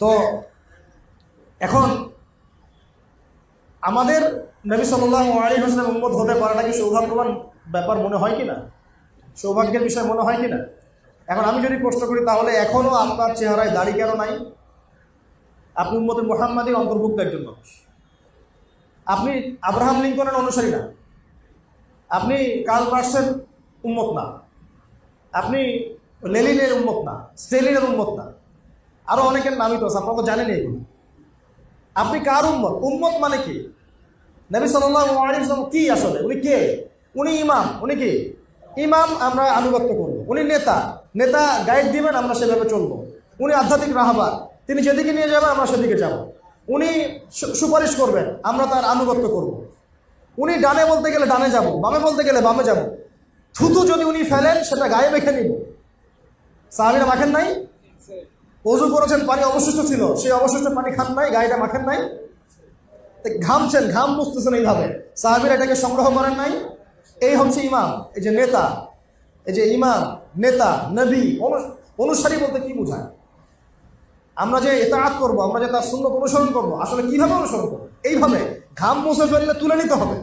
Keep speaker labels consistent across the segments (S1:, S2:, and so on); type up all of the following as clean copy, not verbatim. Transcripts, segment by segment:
S1: তো এখন আমাদের নবী সাল্লাল্লাহু আলাইহি ওয়াসাল্লাম উম্মত হতে পারাটা কি সৌভাগ্যবান ব্যাপার মনে হয় কিনা, সৌভাগ্যের বিষয় মনে হয় কিনা? এখন আমি যদি প্রশ্ন করি তাহলে এখনও আপনার চেহারায় দাড়ি কেন নাই? আপনি উম্মতে মুহাম্মাদীর অন্তর্ভুক্ত একজন মানুষ। আপনি আব্রাহাম লিঙ্কনের অনুসারী না, আপনি কার্ল মার্কসের উম্মত না, আপনি লেনিনের উম্মত না, স্টেলিনের উম্মত না, আরো অনেকের নামই তো আপনারা তো জানেন এগুলো। আপনি কার উম্মত? উম্মত মানে কি? নবী সাল্লাল্লাহু আলাইহি ওয়াসাল্লাম কি আসলে? উনি কে? উনি ইমাম। উনি কি ইমাম? আমরা আনুগত্য করব। উনি নেতা, নেতা গাইড দিবেন, আমরা সেভাবে চলবো। উনি আধ্যাত্মিক রাহবার, তিনি যেদিকে নিয়ে যাবেন আমরা সেদিকে যাব। উনি সুপারিশ করবেন, আমরা তার আনুগত্য করব। উনি ডানে বলতে গেলে ডানে যাব, বামে বলতে গেলে বামে যাব। থুতু যদি উনি ফেলেন সেটা গায়ে মেখে নিব। সাহাবীরা মাখেন নাই? ওযু করেছেন, পানি অবশিষ্ট ছিল, সেই অবশিষ্ট পানি খান নাই, গায়েটা মাখেন নাই? ঘামছেন, ঘাম মুছতেছেন এইভাবে, সাহাবীরা এটাকে সংগ্রহ করেন নাই? এই হচ্ছে ইমাম, এই যে নেতা, এই যে ইমাম, নেতা, নবী। অনুসারী বলতে কি বোঝায়? আমরা যে ইতাআত করব, আমরা যে তার সুন্নাত অনুসরণ করব, আসলে কিভাবে অনুসরণ করব? এইভাবে ঘাম মুছে ফেললে তুলে নিতে হবে,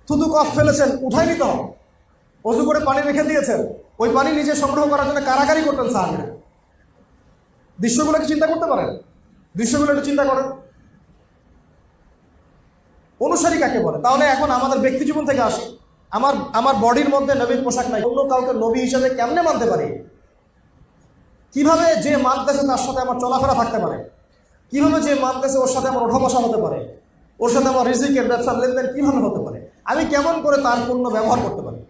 S1: থুতু কফ ফেলেছেন উঠাই নিতে হবে, ওযু করে পানি রেখে দিয়েছেন, ওই পানি নিজে সংগ্রহ করার জন্য কারাকারি করতেন সাহাবীরা। দৃশ্যগুলোকে চিন্তা করতে পারেন? দৃশ্যগুলো একটু চিন্তা করেন। অনুসারী কাকে বলে? তাহলে এখন আমাদের ব্যক্তি জীবন থেকে আসি। আমার বডির মধ্যে নবীর পোশাক নাই, অন্য কাউকে নবী হিসেবে কেমনে মানতে পারি? কিভাবে যে মানতেছে তার সাথে আমার চলাফেরা থাকতে পারে? কিভাবে যে মানতেছে ওর সাথে আমার ওঠা বসা হতে পারে? ওর সাথে আমার রিজিকের ব্যবসার লেনদেন কিভাবে হতে পারে? আমি কেমন করে তার পূর্ণ ব্যবহার করতে পারি?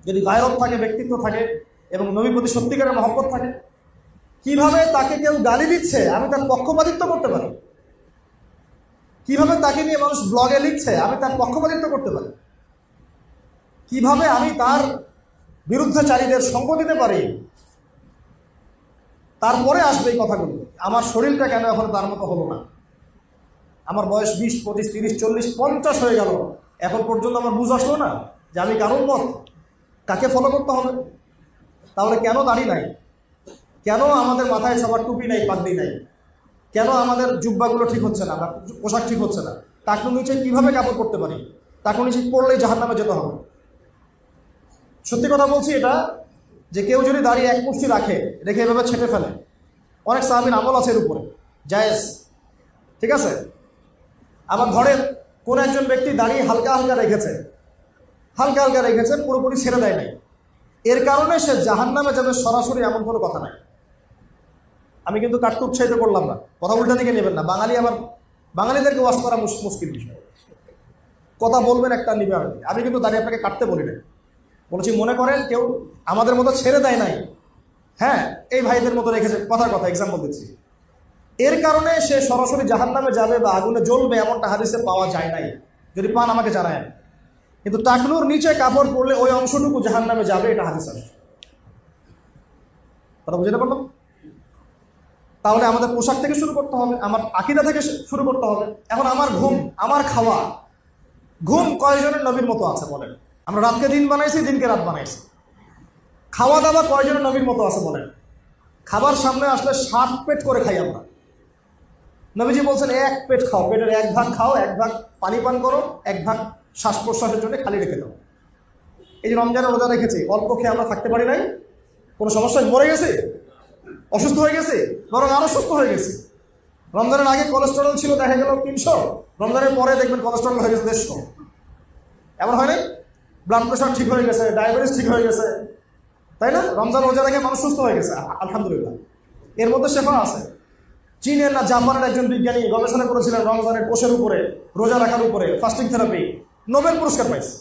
S1: যদি গায়রত থাকে, ব্যক্তিত্ব থাকে এবং নবীর প্রতি সত্যিকারের মহব্বত থাকে, কিভাবে তাকে কেউ গালি দিচ্ছে আমি তার পক্ষপাতিত্ব করতে পারি? কিভাবে তাকে নিয়ে মানুষ ব্লগে লিখছে আমি তার পক্ষপাতিত্ব করতে পারি? কিভাবে আমি তার বিরুদ্ধচারীদের সঙ্গ দিতে পারি? তারপরে আসবে এই কথাগুলো। আমার শরীরটা কেন এখন তার মতো হলো না? আমার বয়স 20, 25, 30, 40, 50 হয়ে গেল, এখন পর্যন্ত আমার বুঝ আসলো না যে আমি কারোর মত, কাকে ফলো করতে হবে? তাহলে কেন দাড়ি নাই? কেন আমাদের মাথায় সবার টুপি নাই, পাগড়ি নাই? কেন আমাদের জুব্বাগুলো ঠিক হচ্ছে না, পোশাক ঠিক হচ্ছে না? টাকনু নিচে কিভাবে কাপড় পরতে পারি? টাকনু নিচে পড়লেই জাহান্নামে যেতে হবে। সত্যি কথা বলছি এটা, যে কেউ যদি দাড়ি এক মুষ্টি রেখে এভাবে ছেটে ফেলে, অনেক সাহাবীর আমল আছে এর উপরে, জায়েজ, ঠিক আছে। আবার ঘরের কোন একজন ব্যক্তি দাড়ি হালকা হালকা রেখেছে, পুরোপুরি ছেড়ে দেয় নাই, এর কারণে সে জাহান্নামে যাবে সরাসরি, এমন কোনো কথা নাই। আমি কিন্তু কাটতে উৎসাহিত করলাম না, কথা উল্টা দিকে নেবেন না। বাঙালিদেরকে ওয়াজ করা মুশকিল বিষয়। কথা বলবেন একটা, নিবে আরেকটা। আমি কিন্তু দাঁড়িয়ে আপনাকে কাটতে বলি না, বলেছি মনে করেন কেউ আমাদের মতো ছেড়ে দেয় নাই, হ্যাঁ, এই ভাইদের মতো রেখেছে, কথার কথা এক্সাম্পল দিচ্ছি, এর কারণে সে সরাসরি জাহান্নামে যাবে বা আগুনে জ্বলবে এমনটা হাদিসে পাওয়া যায় নাই। যদি পান আমাকে জানায়েন। কিন্তু টাকনুর নিচে কাপড় পরলে ওই অংশটুকু জাহান্নামে যাবে, এটা হাদিস আছে। কথা বুঝতে পারলাম? তাহলে আমাদের পোশাক থেকে শুরু করতে হবে, আমার আকীদা থেকে শুরু করতে হবে। এখন আমার ঘুম, আমার খাওয়া, ঘুম কয়জনের নবীর মতো আছে বলেন? আমরা রাতকে দিন বানাইছি, দিনকে রাত বানাইছি। খাওয়া দাওয়া কয়জনের নবীর মতো আছে বলেন? খাবার সামনে আসলে 7 পেট করে খাই আমরা। নবীজি বলছেন 1 পেট খাও, পেটের 1 ভাগ খাও, 1 ভাগ পানি পান করো, 1 ভাগ শ্বাস প্রশ্বাসের জন্য খালি রেখে দাও। এই যে রমজানে রোজা রেখেছি, অল্প খেয়ে আমরা থাকতে পারি নাই, কোনো সমস্যায় মরে গেছে, অসুস্থ হয়ে গেছে, বরং আরো সুস্থ হয়ে গেছে। রমজানের আগে কোলেস্টেরল ছিল দেখা গেল 300, রমজানের পরে দেখবেন কোলেস্টেরল হয়ে গেছে 150। এমন হয় নাই? ব্লাড প্রেশার ঠিক হয়ে গেছে, ডায়াবেটিস ঠিক হয়ে গেছে, তাই না? রমজান রোজা রেখে মানুষ সুস্থ হয়ে গেছে, আলহামদুলিল্লাহ। এর মধ্যে শেফা আছে। চীনের না জাপানের একজন বিজ্ঞানী গবেষণা করেছিলেন রমজানের কোষের উপরে, রোজা রাখার উপরে, ফাস্টিং থেরাপি, নোবেল পুরস্কার পাইছে।